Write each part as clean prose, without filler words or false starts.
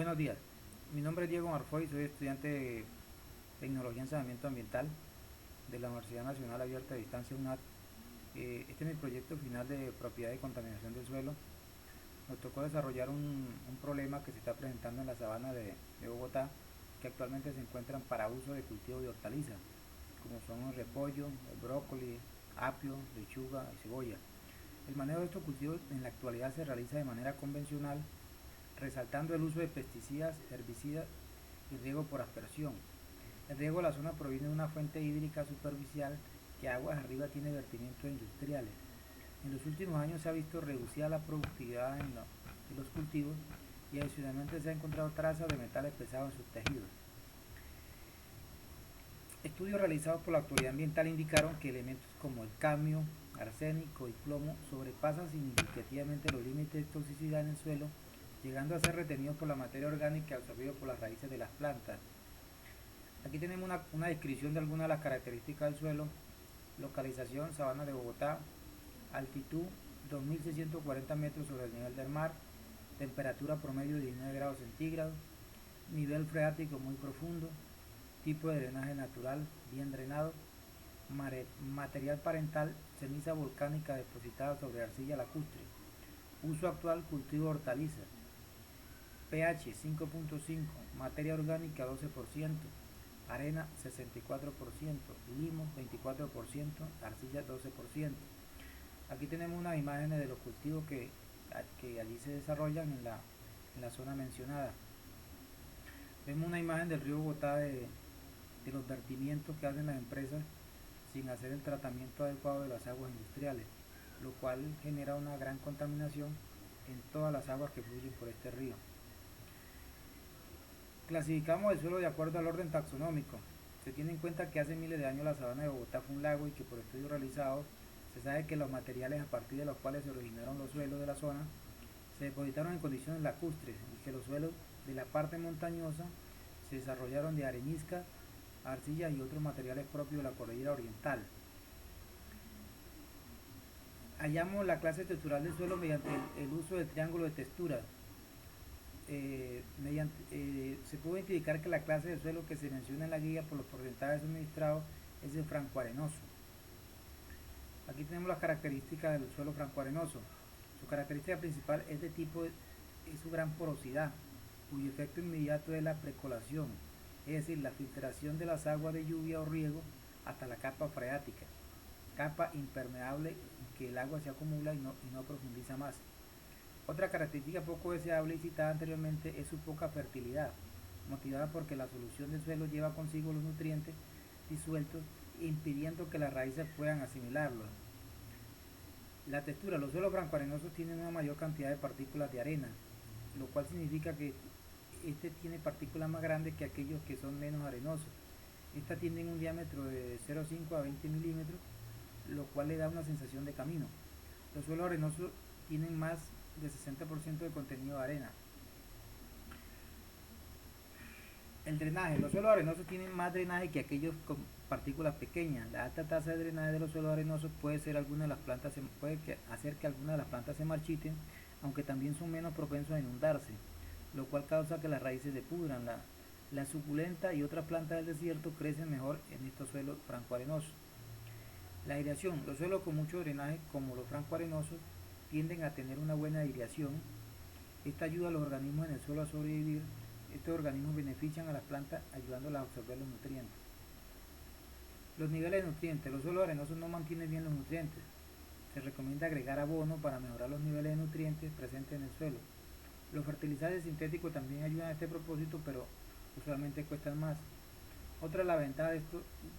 Buenos días, mi nombre es Diego Marfoy, soy estudiante de Tecnología en Saneamiento Ambiental de la Universidad Nacional Abierta de Distancia UNAD. Este es mi proyecto final de propiedad y contaminación del suelo. Nos tocó desarrollar un problema que se está presentando en la sabana de Bogotá, que actualmente se encuentran para uso de cultivo de hortalizas, como son el repollo, el brócoli, apio, lechuga y cebolla. El manejo de estos cultivos en la actualidad se realiza de manera convencional, resaltando el uso de pesticidas, herbicidas y riego por aspersión. El riego de la zona proviene de una fuente hídrica superficial que aguas arriba tiene vertimientos industriales. En los últimos años se ha visto reducida la productividad en los cultivos y adicionalmente se ha encontrado trazas de metales pesados en sus tejidos. Estudios realizados por la Autoridad Ambiental indicaron que elementos como el cadmio, arsénico y plomo sobrepasan significativamente los límites de toxicidad en el suelo, llegando a ser retenidos por la materia orgánica y absorbidos por las raíces de las plantas. Aquí tenemos una descripción de algunas de las características del suelo. Localización: sabana de Bogotá. Altitud: 2.640 metros sobre el nivel del mar. Temperatura promedio: 19 grados centígrados. Nivel freático muy profundo. Tipo de drenaje natural: bien drenado. Material parental: ceniza volcánica depositada sobre arcilla lacustre. Uso actual: cultivo de hortalizas. pH 5.5, materia orgánica 12%, arena 64%, limo 24%, arcilla 12%. Aquí tenemos unas imágenes de los cultivos que allí se desarrollan en la zona mencionada. Vemos una imagen del río Bogotá de los vertimientos que hacen las empresas sin hacer el tratamiento adecuado de las aguas industriales, lo cual genera una gran contaminación en todas las aguas que fluyen por este río. Clasificamos el suelo de acuerdo al orden taxonómico. Se tiene en cuenta que hace miles de años la sabana de Bogotá fue un lago y que por estudios realizados se sabe que los materiales a partir de los cuales se originaron los suelos de la zona se depositaron en condiciones lacustres y que los suelos de la parte montañosa se desarrollaron de arenisca, arcillas y otros materiales propios de la cordillera oriental. Hallamos la clase textural del suelo mediante el uso de triángulo de textura. Se puede identificar que la clase de suelo que se menciona en la guía por los porcentajes suministrados es el francoarenoso. Aquí tenemos las características del suelo francoarenoso. Su característica principal es su gran porosidad, cuyo efecto inmediato es la precolación, es decir, la filtración de las aguas de lluvia o riego hasta la capa freática, capa impermeable en que el agua se acumula y no profundiza más. Otra característica poco deseable y citada anteriormente es su poca fertilidad, motivada porque la solución del suelo lleva consigo los nutrientes disueltos, impidiendo que las raíces puedan asimilarlos. La textura: los suelos francoarenosos tienen una mayor cantidad de partículas de arena, lo cual significa que este tiene partículas más grandes que aquellos que son menos arenosos. Estas tienen un diámetro de 0,5 a 20 milímetros, lo cual le da una sensación de camino. Los suelos arenosos tienen más de 60% de contenido de arena. El drenaje: los suelos arenosos tienen más drenaje que aquellos con partículas pequeñas. La alta tasa de drenaje de los suelos arenosos puede hacer que algunas de las plantas se marchiten, aunque también son menos propensos a inundarse, lo cual causa que las raíces se pudran. La suculenta y otras plantas del desierto crecen mejor en estos suelos francoarenosos. La aireación: los suelos con mucho drenaje, como los francoarenosos, tienden a tener una buena aireación. Esta ayuda a los organismos en el suelo a sobrevivir. Estos organismos benefician a las plantas ayudándolas a absorber los nutrientes. Los niveles de nutrientes: los suelos arenosos no mantienen bien los nutrientes. Se recomienda agregar abono para mejorar los niveles de nutrientes presentes en el suelo. Los fertilizantes sintéticos también ayudan a este propósito, pero usualmente cuestan más. Otra de las ventajas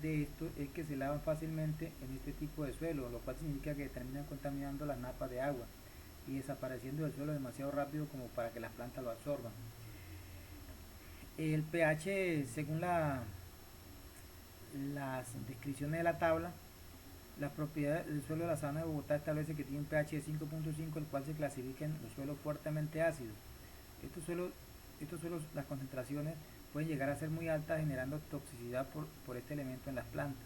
de esto es que se lavan fácilmente en este tipo de suelo, lo cual significa que terminan contaminando las napas de agua y desapareciendo del suelo demasiado rápido como para que las plantas lo absorban. El pH, según las descripciones de la tabla, las propiedades del suelo de la sabana de Bogotá establece que tiene un pH de 5.5, el cual se clasifica en los suelos fuertemente ácidos. Estos suelos, las concentraciones pueden llegar a ser muy altas, generando toxicidad por este elemento en las plantas.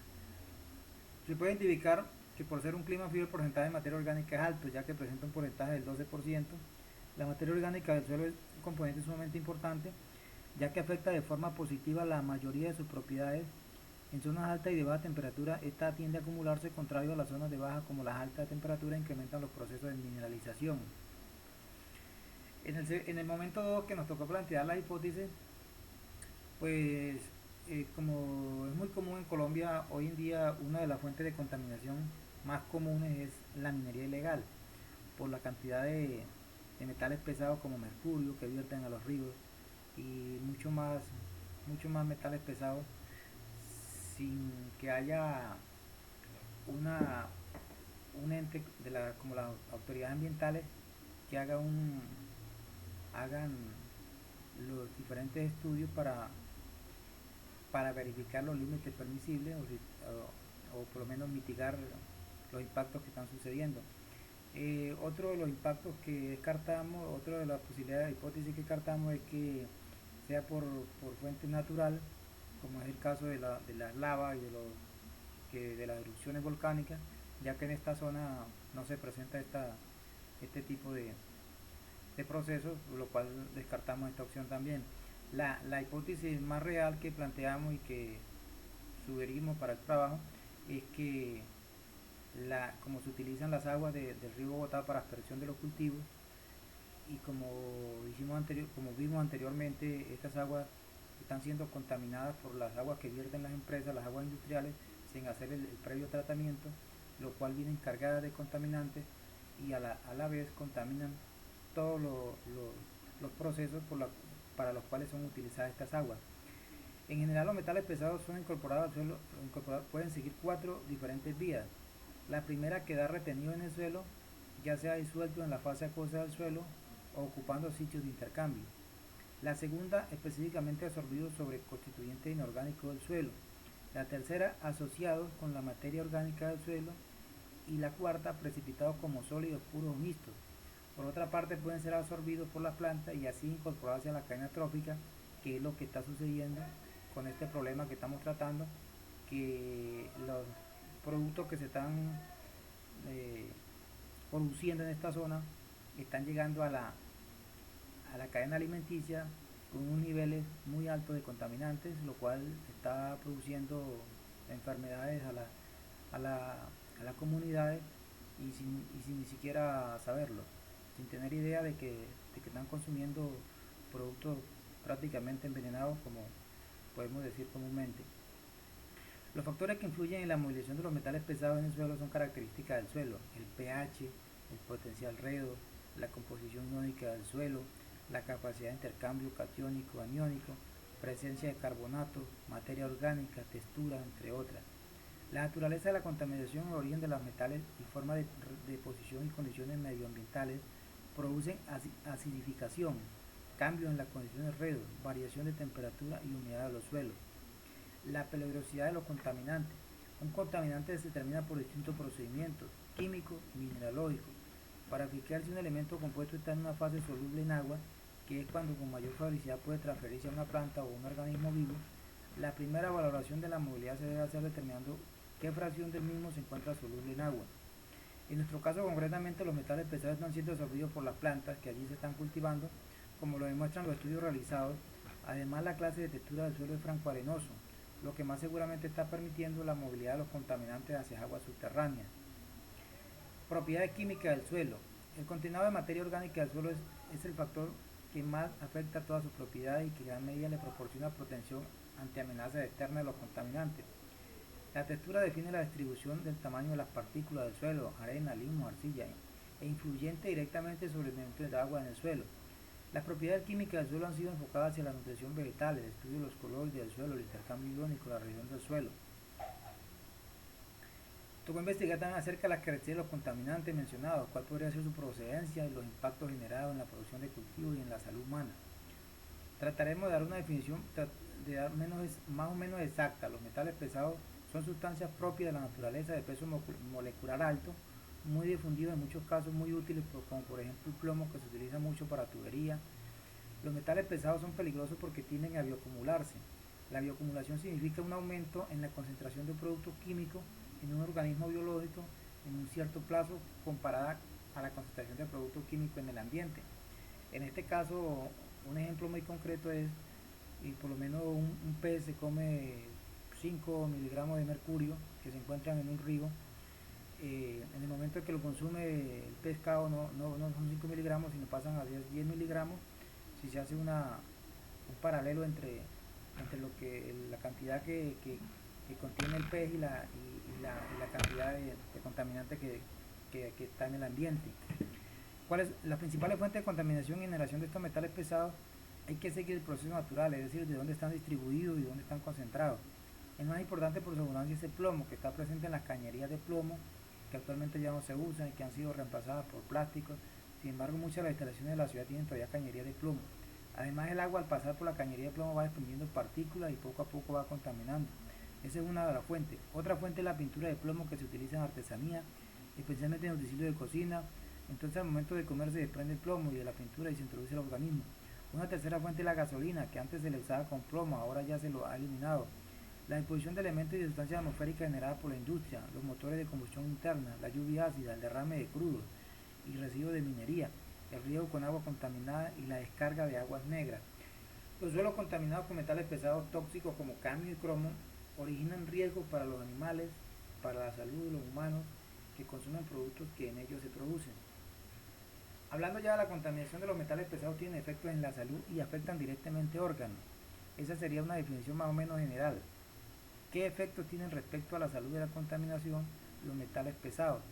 Se puede identificar que por ser un clima frío el porcentaje de materia orgánica es alto, ya que presenta un porcentaje del 12%. La materia orgánica del suelo componente sumamente importante, ya que afecta de forma positiva la mayoría de sus propiedades. En zonas altas y de baja temperatura, esta tiende a acumularse, contrario a las zonas de baja, como las altas temperaturas incrementan los procesos de mineralización. En el momento 2 que nos tocó plantear la hipótesis, pues como es muy común en Colombia, hoy en día una de las fuentes de contaminación más comunes es la minería ilegal, por la cantidad de metales pesados como mercurio que vierten a los ríos y mucho más metales pesados sin que haya una, un ente como las autoridades ambientales que hagan los diferentes estudios para verificar los límites permisibles o por lo menos mitigar los impactos que están sucediendo. Otro de los impactos que descartamos, otra de las posibilidades de hipótesis que descartamos es que sea por fuente natural, como es el caso de las lavas y de las erupciones volcánicas, ya que en esta zona no se presenta este tipo de procesos, lo cual descartamos esta opción también. La hipótesis más real que planteamos y que sugerimos para el trabajo es que como se utilizan las aguas del río Bogotá para aspersión de los cultivos y como vimos anteriormente, estas aguas están siendo contaminadas por las aguas que vierten las empresas, las aguas industriales, sin hacer el previo tratamiento, lo cual vienen cargadas de contaminantes y a la vez contaminan todos los procesos para los cuales son utilizadas estas aguas. En general, los metales pesados son incorporados al suelo, pueden seguir cuatro diferentes vías. La primera, queda retenido en el suelo, ya sea disuelto en la fase acuosa del suelo o ocupando sitios de intercambio. La segunda, específicamente absorbido sobre constituyentes inorgánicos del suelo. La tercera, asociados con la materia orgánica del suelo. Y la cuarta, precipitados como sólidos puros o mixtos. Por otra parte, pueden ser absorbidos por la planta y así incorporarse a la cadena trófica, que es lo que está sucediendo con este problema que estamos tratando, que los productos que se están produciendo en esta zona están llegando a la cadena alimenticia con unos niveles muy altos de contaminantes, lo cual está produciendo enfermedades a las comunidades sin ni siquiera saberlo, sin tener idea de que están consumiendo productos prácticamente envenenados, como podemos decir comúnmente. Los factores que influyen en la movilización de los metales pesados en el suelo son características del suelo: el pH, el potencial redox, la composición iónica del suelo, la capacidad de intercambio catiónico aniónico, presencia de carbonato, materia orgánica, textura, entre otras. La naturaleza de la contaminación, el origen de los metales y forma de deposición y condiciones medioambientales producen acidificación, cambios en las condiciones redox, variación de temperatura y humedad de los suelos. La peligrosidad de los contaminantes. Un contaminante se determina por distintos procedimientos químicos y mineralógicos. Para fijar si un elemento compuesto está en una fase soluble en agua, que es cuando con mayor facilidad puede transferirse a una planta o un organismo vivo, la primera valoración de la movilidad se debe hacer determinando qué fracción del mismo se encuentra soluble en agua. En nuestro caso concretamente, los metales pesados están siendo absorbidos por las plantas que allí se están cultivando, como lo demuestran los estudios realizados. Además, la clase de textura del suelo es franco-arenoso, lo que más seguramente está permitiendo la movilidad de los contaminantes hacia aguas subterráneas. Propiedades químicas del suelo. El contenido de materia orgánica del suelo es el factor que más afecta a todas sus propiedades y que en gran medida le proporciona protección ante amenazas externas de los contaminantes. La textura define la distribución del tamaño de las partículas del suelo, arena, limo, arcilla, e influyente directamente sobre el movimiento del agua en el suelo. Las propiedades químicas del suelo han sido enfocadas hacia la nutrición vegetal, el estudio de los coloides del suelo, el intercambio iónico, la región del suelo. Tocó investigar también acerca de las características de los contaminantes mencionados, cuál podría ser su procedencia y los impactos generados en la producción de cultivos y en la salud humana. Trataremos de dar una definición más o menos exacta. Los metales pesados son sustancias propias de la naturaleza de peso molecular alto, muy difundidos, en muchos casos muy útiles, como por ejemplo el plomo, que se utiliza mucho para tubería. Los metales pesados son peligrosos porque tienden a bioacumularse. La bioacumulación significa un aumento en la concentración de un producto químico en un organismo biológico en un cierto plazo comparada a la concentración de producto químico en el ambiente. En este caso, Un ejemplo muy concreto es, por lo menos un pez se come 5 miligramos de mercurio que se encuentran en un río. En el momento en que lo consume el pescado no son 5 miligramos, sino pasan a 10 miligramos. Si se hace un paralelo entre la cantidad que contiene el pez y la cantidad de contaminante que está en el ambiente. ¿Cuáles las principales fuentes de contaminación y generación de estos metales pesados? Hay que seguir el proceso natural, es decir, de dónde están distribuidos y dónde están concentrados. El más importante por su abundancia es el plomo, que está presente en las cañerías de plomo, que actualmente ya no se usan y que han sido reemplazadas por plásticos. Sin embargo, muchas de las instalaciones de la ciudad tienen todavía cañerías de plomo. Además, el agua al pasar por la cañería de plomo va desprendiendo partículas y poco a poco va contaminando. Esa es una de las fuentes. Otra fuente es la pintura de plomo que se utiliza en artesanía, especialmente en utensilios de cocina. Entonces, al momento de comer se desprende el plomo y de la pintura y se introduce el organismo. Una tercera fuente es la gasolina, que antes se le usaba con plomo, ahora ya se lo ha eliminado. La disposición de elementos y de sustancias atmosféricas generadas por la industria, los motores de combustión interna, la lluvia ácida, el derrame de crudos y residuos de minería, el riego con agua contaminada y la descarga de aguas negras. Los suelos contaminados con metales pesados tóxicos como cadmio y cromo originan riesgos para los animales, para la salud de los humanos que consumen productos que en ellos se producen. Hablando ya de la contaminación de los metales pesados, tiene efectos en la salud y afectan directamente órganos. Esa sería una definición más o menos general. ¿Qué efectos tienen respecto a la salud de la contaminación los metales pesados?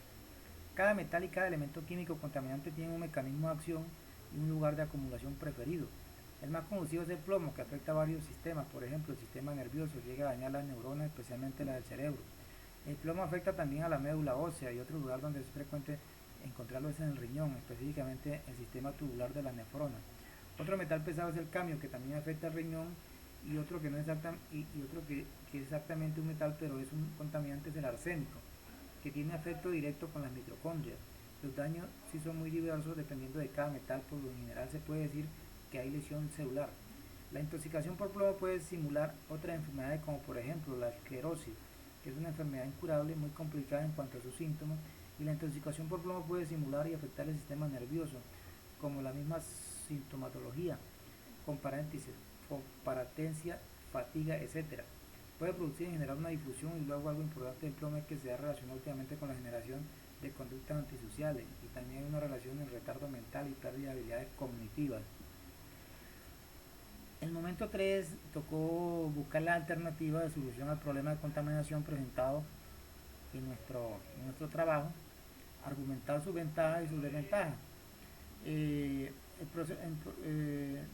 Cada metal y cada elemento químico contaminante tiene un mecanismo de acción y un lugar de acumulación preferido. El más conocido es el plomo, que afecta a varios sistemas, por ejemplo, el sistema nervioso, llega a dañar las neuronas, especialmente las del cerebro. El plomo afecta también a la médula ósea y otro lugar donde es frecuente encontrarlo es en el riñón, específicamente el sistema tubular de la nefrona. Otro metal pesado es el cadmio, que también afecta al riñón, y otro que no es que es exactamente un metal, pero es un contaminante, es el arsénico, que tiene efecto directo con las mitocondrias. Los daños sí son muy diversos dependiendo de cada metal, por lo general se puede decir que hay lesión celular. La intoxicación por plomo puede simular otras enfermedades como por ejemplo la esclerosis, que es una enfermedad incurable muy complicada en cuanto a sus síntomas, y la intoxicación por plomo puede simular y afectar el sistema nervioso, como la misma sintomatología, con paréntesis, paratencia, fatiga, etc. Puede producir en general una difusión, y luego algo importante del plomo es que se ha relacionado últimamente con la generación de conductas antisociales, y también hay una relación en retardo mental y pérdida de habilidades cognitivas. El momento 3 tocó buscar la alternativa de solución al problema de contaminación presentado en nuestro trabajo, argumentar sus ventajas y sus desventajas.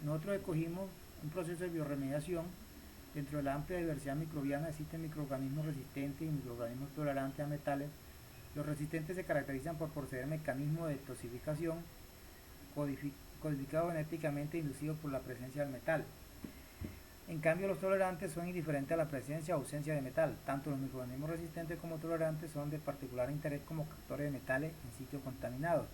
Nosotros escogimos un proceso de bioremediación. Dentro de la amplia diversidad microbiana existen microorganismos resistentes y microorganismos tolerantes a metales. Los resistentes se caracterizan por poseer mecanismos de toxificación codificados genéticamente inducidos por la presencia del metal. En cambio, los tolerantes son indiferentes a la presencia o ausencia de metal. Tanto los microorganismos resistentes como tolerantes son de particular interés como captores de metales en sitios contaminados,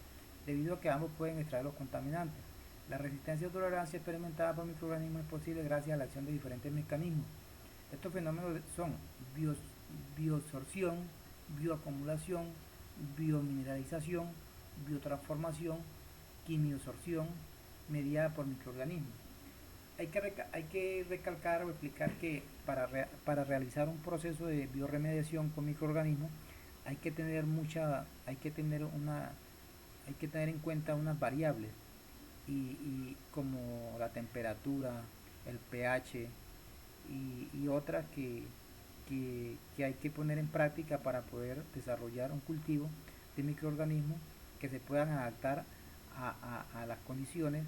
debido a que ambos pueden extraer los contaminantes. La resistencia o tolerancia experimentada por microorganismos es posible gracias a la acción de diferentes mecanismos. Estos fenómenos son biosorción, bioacumulación, biomineralización, biotransformación, quimiosorción, mediada por microorganismos. Hay que recalcar o explicar que para realizar un proceso de bioremediación con microorganismos hay que tener en cuenta unas variables, como la temperatura, el pH y otras que hay que poner en práctica para poder desarrollar un cultivo de microorganismos que se puedan adaptar a las condiciones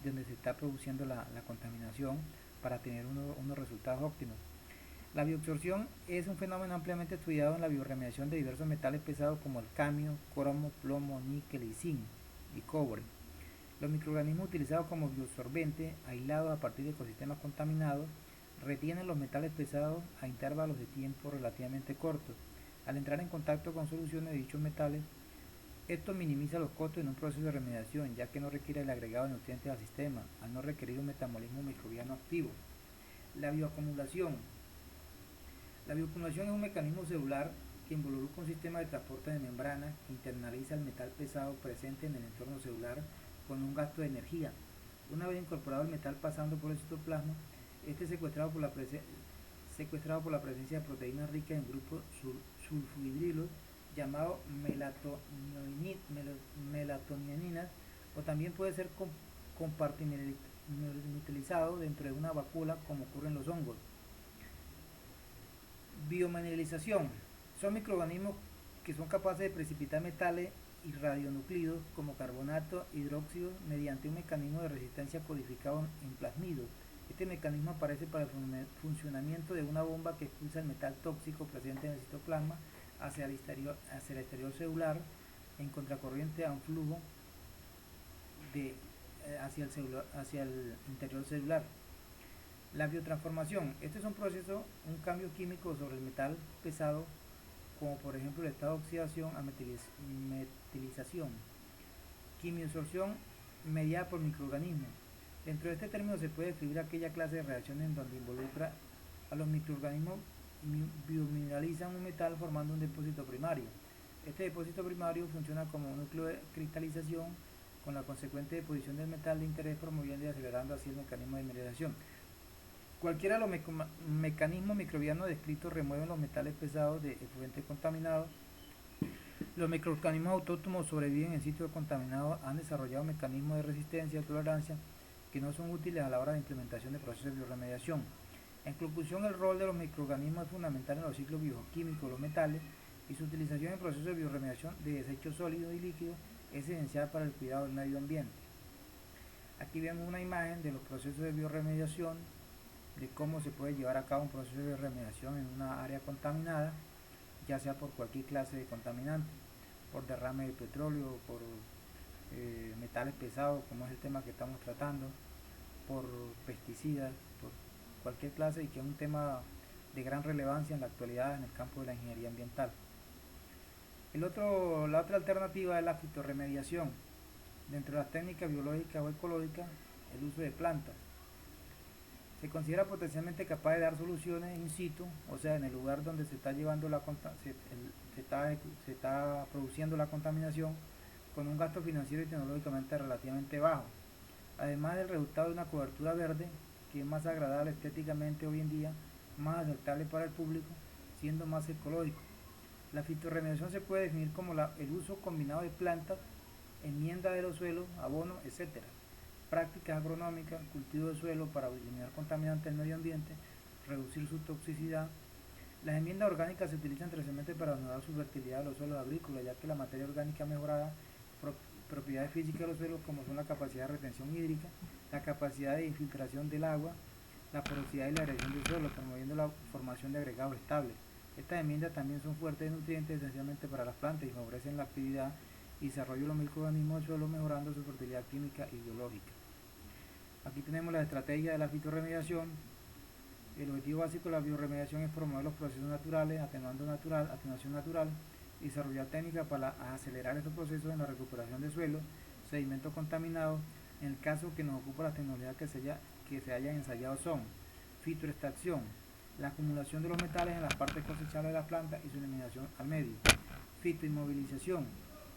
donde se está produciendo la contaminación, para tener unos resultados óptimos. La bioabsorción es un fenómeno ampliamente estudiado en la bioremediación de diversos metales pesados como el cadmio, cromo, plomo, níquel y zinc y cobre. Los microorganismos utilizados como bioabsorbentes, aislados a partir de ecosistemas contaminados, retienen los metales pesados a intervalos de tiempo relativamente cortos. Al entrar en contacto con soluciones de dichos metales, esto minimiza los costos en un proceso de remediación, ya que no requiere el agregado de nutrientes al sistema, al no requerir un metabolismo microbiano activo. La bioacumulación. La bioacumulación es un mecanismo celular que involucra un sistema de transporte de membranas que internaliza el metal pesado presente en el entorno celular con un gasto de energía. Una vez incorporado el metal pasando por el citoplasma, este es secuestrado por la presencia de proteínas ricas en grupos sulfhidrilos llamados melatonianinas, o también puede ser compartimentalizado dentro de una vacuola como ocurre en los hongos. Biomineralización. Son microorganismos que son capaces de precipitar metales y radionuclidos como carbonato, hidróxido, mediante un mecanismo de resistencia codificado en plasmidos. Este mecanismo aparece para el funcionamiento de una bomba que expulsa el metal tóxico presente en el citoplasma hacia el exterior celular en contracorriente a un flujo hacia el interior celular. La biotransformación. Este es un proceso, un cambio químico sobre el metal pesado, como por ejemplo el estado de oxidación a metilización. Quimiosorción mediada por microorganismos. Dentro de este término se puede describir aquella clase de reacciones en donde involucra a los microorganismos biomineralizan un metal formando un depósito primario. Este depósito primario funciona como un núcleo de cristalización con la consecuente deposición del metal de interés, promoviendo y acelerando así el mecanismo de mineralización. Cualquiera de los mecanismos microbianos descritos remueven los metales pesados del efluente contaminado. Los microorganismos autóctonos sobreviven en sitios contaminados, han desarrollado mecanismos de resistencia y tolerancia que no son útiles a la hora de implementación de procesos de bioremediación. En conclusión, el rol de los microorganismos es fundamental en los ciclos bioquímicos de los metales y su utilización en procesos de bioremediación de desechos sólidos y líquidos es esencial para el cuidado del medio ambiente. Aquí vemos una imagen de los procesos de bioremediación, de cómo se puede llevar a cabo un proceso de bioremediación en una área contaminada, ya sea por cualquier clase de contaminante, por derrame de petróleo, por metales pesados, como es el tema que estamos tratando, por pesticidas, por cualquier clase, y que es un tema de gran relevancia en la actualidad en el campo de la ingeniería ambiental. La otra alternativa es la fitorremediación. Dentro de las técnicas biológicas o ecológicas, el uso de plantas. Se considera potencialmente capaz de dar soluciones in situ, o sea, en el lugar donde se está produciendo la contaminación, con un gasto financiero y tecnológicamente relativamente bajo. Además del resultado de una cobertura verde, que es más agradable estéticamente hoy en día, más aceptable para el público, siendo más ecológico. La fitorremediación se puede definir como el uso combinado de plantas, enmienda de los suelos, abono, etc. Prácticas agronómicas, cultivo de suelo para eliminar contaminantes del medio ambiente, reducir su toxicidad. Las enmiendas orgánicas se utilizan tradicionalmente para mejorar su fertilidad de los suelos agrícolas, ya que la materia orgánica mejorada propiedades físicas de los suelos, como son la capacidad de retención hídrica, la capacidad de infiltración del agua, la porosidad y la agresión del suelo, promoviendo la formación de agregados estables. Estas enmiendas también son fuertes de nutrientes esencialmente para las plantas y favorecen la actividad y desarrollo de los microorganismos del suelo, mejorando su fertilidad química y biológica. Aquí tenemos la estrategia de la fitorremediación. El objetivo básico de la bioremediación es promover los procesos naturales, atenuación natural, y desarrollar técnicas para acelerar estos procesos en la recuperación de suelos, sedimentos contaminados. En el caso que nos ocupa, las tecnologías que se hayan ensayado son fitoextracción, la acumulación de los metales en las partes cosechables de la planta y su eliminación al medio. Fitoinmovilización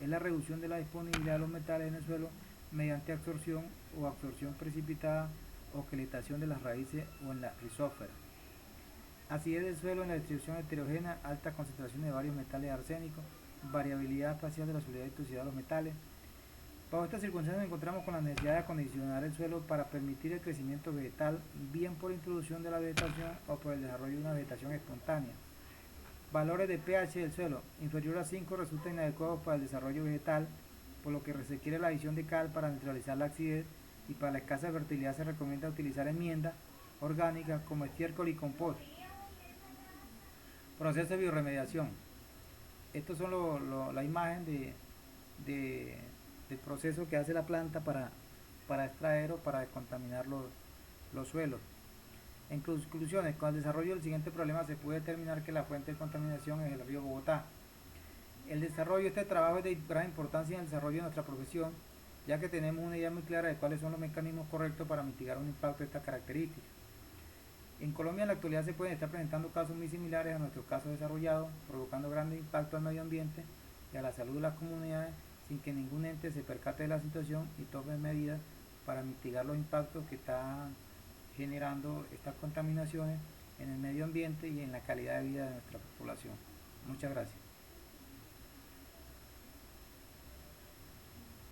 es la reducción de la disponibilidad de los metales en el suelo mediante absorción o absorción precipitada o queletación de las raíces o en la rizósfera. Acidez del suelo en la distribución heterogénea, alta concentración de varios metales arsénicos, variabilidad espacial de la solubilidad y toxicidad de los metales. Bajo estas circunstancias nos encontramos con la necesidad de acondicionar el suelo para permitir el crecimiento vegetal, bien por introducción de la vegetación o por el desarrollo de una vegetación espontánea. Valores de pH del suelo inferior a 5 resulta inadecuado para el desarrollo vegetal, por lo que se requiere la adición de cal para neutralizar la acidez, y para la escasa fertilidad se recomienda utilizar enmiendas orgánicas como estiércol y compost. Proceso de bioremediación. Estos son la imagen del proceso que hace la planta para extraer o para descontaminar los suelos. En conclusiones, con el desarrollo del siguiente problema se puede determinar que la fuente de contaminación es el río Bogotá. El desarrollo de este trabajo es de gran importancia en el desarrollo de nuestra profesión, ya que tenemos una idea muy clara de cuáles son los mecanismos correctos para mitigar un impacto de estas características. En Colombia en la actualidad se pueden estar presentando casos muy similares a nuestros casos desarrollados, provocando grandes impactos al medio ambiente y a la salud de las comunidades sin que ningún ente se percate de la situación y tome medidas para mitigar los impactos que está generando estas contaminaciones en el medio ambiente y en la calidad de vida de nuestra población. Muchas gracias.